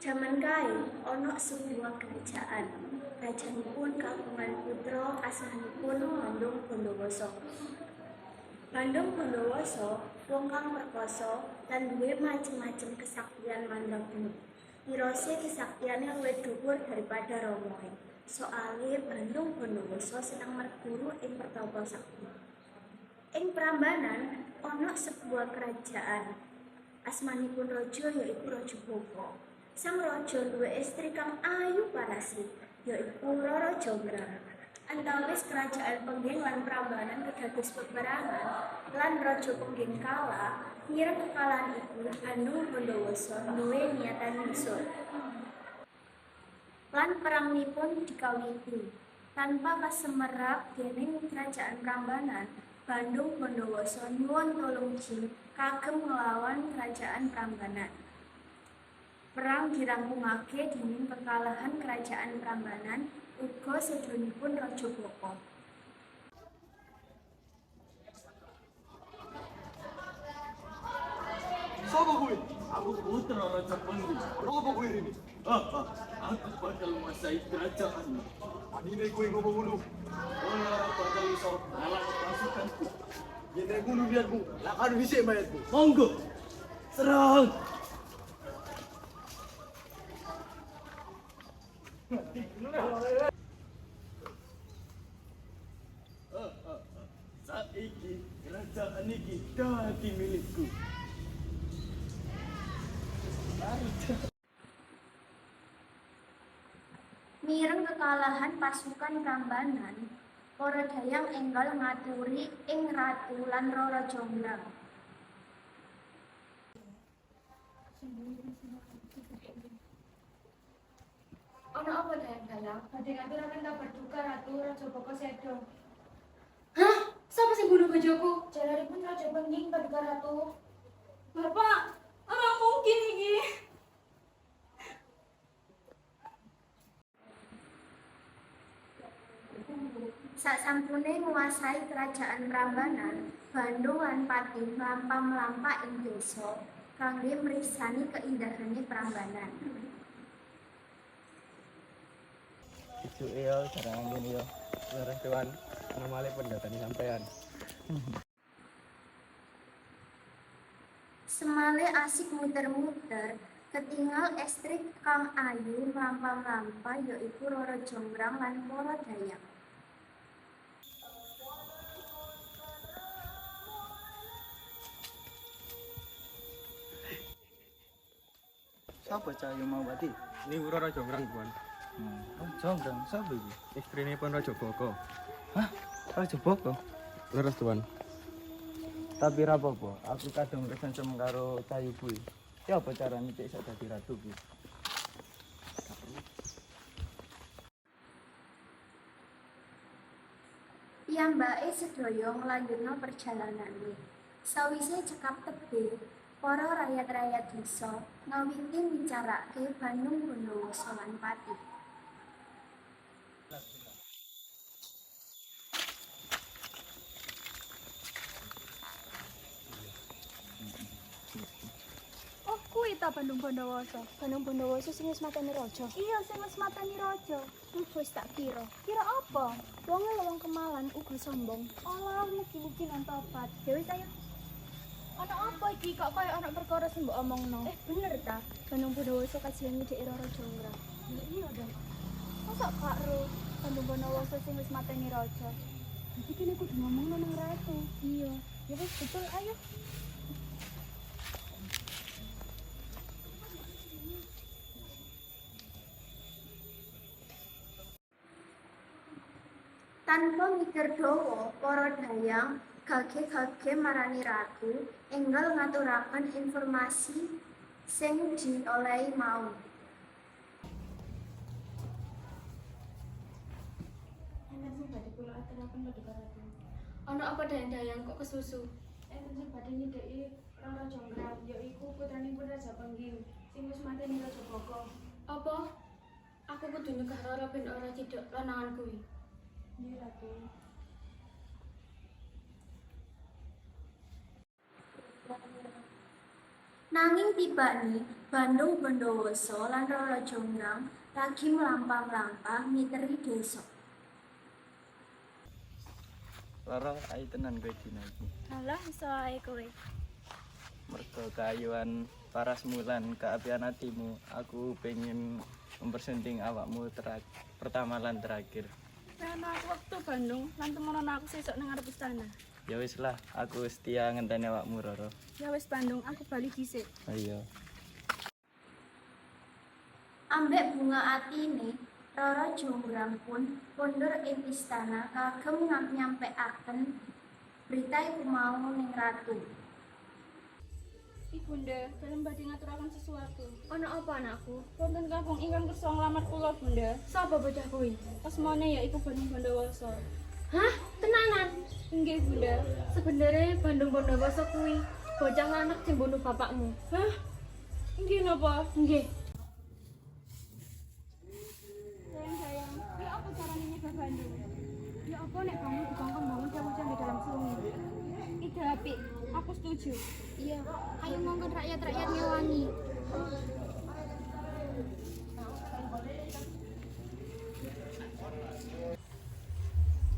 Jaman kae ana sebuah kerajaan. Kerajaanipun kagungan putra asmanipun Bandung Bondowoso. Bandung Bondowoso wong kang perkasa lan duwé macem-macem kesaktian mandraguna. Wirose kesaktiane luwih dhuwur daripada Romoe. Soale Bandung Bondowoso seneng merguru ing pertapa sakti. Ing Prambanan ana sebuah kerajaan. Asmanipun raja yaiku Raja Boko. Sang raja duwé istri kang ayu parasé, yaiku Rara Jonggrang. Antawis kerajaan Pengging lan Prambanan kedados peperangan lan Raja Pengging kalah, mireng kekalahan iku Bandung Bondowoso duwé niatan bisul. Lan perangnipun dikawiti. Tanpa kasemerap dening kerajaan Prambanan, Bandung Bondowoso nyuwun tulung jin kagem nglawan kerajaan Prambanan. Perang dirampungake dening kekalahan kerajaan Prambanan uga sedhunipun Raja Boko. Sapa kuwi? Aku putra Raja Pengging. Apa kuwi ini? Aku bakal menguasai kerajaan. Anine kuwi ngomong ngono. Ora bakal iso ngalah pasukanku. Yen nek ngono lihatmu, lakan dhisik mayatku. Monggo. Serang. Saiki kerajaan iki dadi milikku. Mireng kekalahan pasukan Prambanan, para dayang enggal ngaturi ing ratu lan Rara Jonggrang. Ono apa dalang? Badhe ngaturaken kabar duka Ratu Raja Boko Sedo. Hah? Siapa sing bunuh bojoku? Jalaripun Raja Pengging paduka Ratu. Bapak, ora mungkin iki. Sasampune nguasai kerajaan Prambanan, Bandung lan Pati mlampah-mlampah ing desa kangge mrisani keindahane Prambanan. Ijuke yo jarang ngene yo. Leres tuan, namale pendatang sampean. Semale asik muter-muter, ketinggal estri kang ayu mlampah-mlampah yaiku Rara Jonggrang lan para dayang. Sapa cah yo mau bati? Ini Rara Jonggrang, Tuan. Oh, Jonggrang, sapa iki? Istrine pun Raja Boko. Hah? Raja Boko? Leres, Tuan. Tapi ra apa-apa, aku kadung kesencem karo cayu kuwi. Ya apa carane cek iso dadi ratu kuwi? Piyambake sedaya nglanjutna perjalanane. Sawise cekap tebih, para rakyat-rakyat desa ngawiti micarake Bandung Bondowoso lan Pati. Oh, kuwi ta Bandung Bondowoso. Bandung Bondowoso sing wis mateni raja. Iya, sing wis mateni raja. Wis tak kira. Kira apa? Wong lewong kemalan uga sombong. Alah, mugi-mugi nang tobat. Ya wis ayo. Ana apa iki kok kaya ana perkara sing mbok omongno? Bener ta? Bandung Bondowoso kajian nyedheki Rara Jonggrang. Iya dong. Masa gak ro Bandung Bondowoso sing wis mateni raja? Iki kene kudu ngomongno nang ratu. Iya. Ya wis betul, ayo. Tanpa mikir dawa, para dayang gage-gage marani ratu enggal ngaturaken informasi sing diolehi mau. Enten sing badhe kula aturaken paduka Ratu. Ana apa dayang-dayang kok kesusu? Enten sing badhe nyedheki Rara Jonggrang, yaiku putranipun Raja Pengging, sing wis mateni Raja Boko. Apa? Aku kudu nyegah Rara ben ora cidhek lanangan kuwi. Nggih, Ratu. Nanging tiba nih, Bandung Bondowoso lan Roro Jonggrang lagi melampah-melampah miteri desa. Loro ayo tenan kowe dina iki. Alah iso ae kowe. Mergo kayuan paras mulan keapian hatimu, aku pengen mempersunting awakmu pertama lan terakhir. Karena aku waktu Bandung, lan temenan aku sesuk nang ngarep istana. Ya wis lah, aku setia ngenteni awakmu Roro. Ya wis Bandung, aku bali dhisik. Ayo. Ambek bunga atine, Roro Jonggrang pun kondur ing istana kagem nyampekaken berita iku mau ning ratu. Ibunda, dalam badhe ngaturaken sesuatu. Ono apa anakku? Wonten kampung ingkang kersa nglamar kula, Bunda. Sapa bocah kuwi? Asmane ya iku Bandung Bondowoso. Hah? Tenanan? Inggih, Bunda. Sebenarnya Bandung Bondowoso kuwi bocah lanang sing bunuh bapakmu. Hah? Inggih napa? Nggih. Sayang, ya apa carane nyegah Bandung? Ya apa nek Bandung dikongkon bangun cewek-cewek di dalam sungai? Ide apik, aku setuju. Iya, ayo ngongkon rakyat-rakyat ngewangi.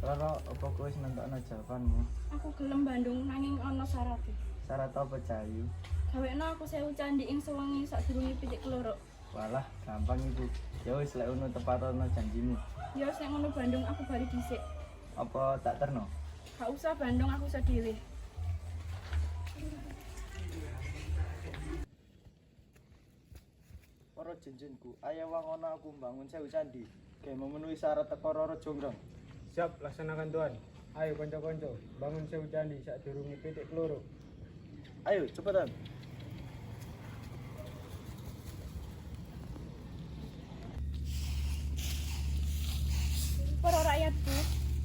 Roro, apa kowe wis nentokno jawabanmu? Aku gelem Bandung nanging ana syarat. Syarat apa Cayu? Gawekno aku 1000 candi ing sewengi sadurunge pitik keloro. Walah, gampang iku. Ya wis lek ono tepatono janjimu. Ya sing ngono Bandung aku bali dhisik. Apa tak terno? Gak usah Bandung, aku iso dhewe. Para jenjenku, ayo wangono aku mbangun 1000 candi. Kayak memenuhi syarat teko Roro Jonggrang. Siap, laksanakan Tuan. Ayo konco-konco, bangun 1000 candi sadurunge pitik keloro. Ayo, cepetan. Para rakyatku,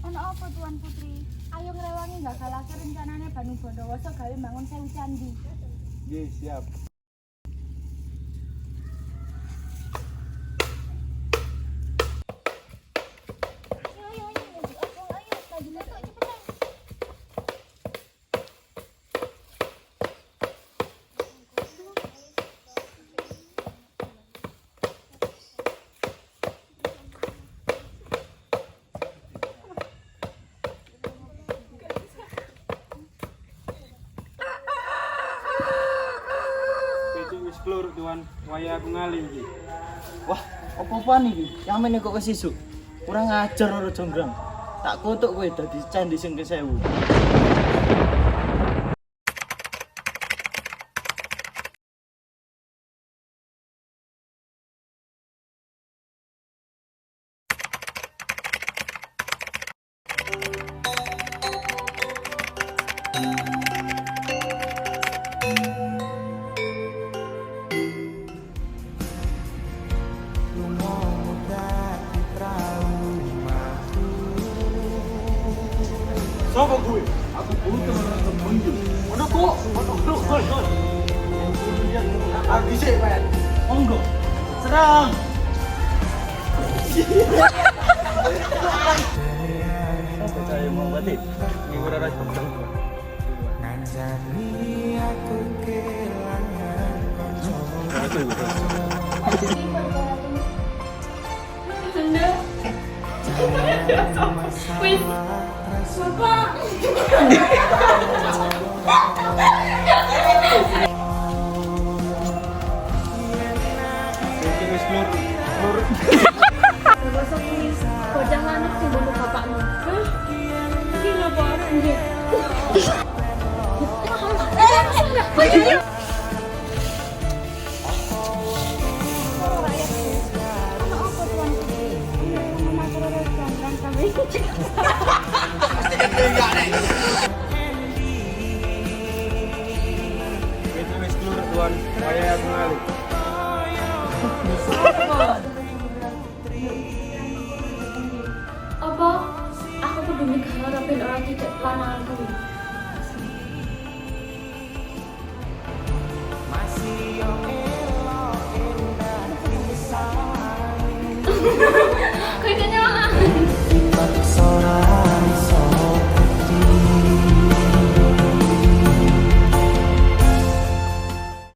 ana apa Tuan Putri? Ayo ngrewangi gagalake rencanane Bandung Bondowoso gawe bangun 1000 candi. Nggih, siap. Pitik wis keloro Tuan, waya aku ngalih iki. Wah, apa-apaan iki? Yamen kok kesisuk. Kurang ajar Roro Jonggrang. Tak kutuk kowe dadi candi sing ke-1000. Sopo gue? Aku butuh orang terpenuh. Ono kok, ono. Aku sih, Pak. Monggo. Serang. Sampai saya mau mati. Minggu Roro Jonggrang. Bunda. Wis. Bapak. Pitik wis keloro. Bondowoso kuwi bocah lanang sing bunuh bapakmu. Hah? Iki napa? Nggih. Pitik wis keloro Tuan, waya aku ngalih. Apa? Aku kudu nyegah ora ben ora cicik lanangku.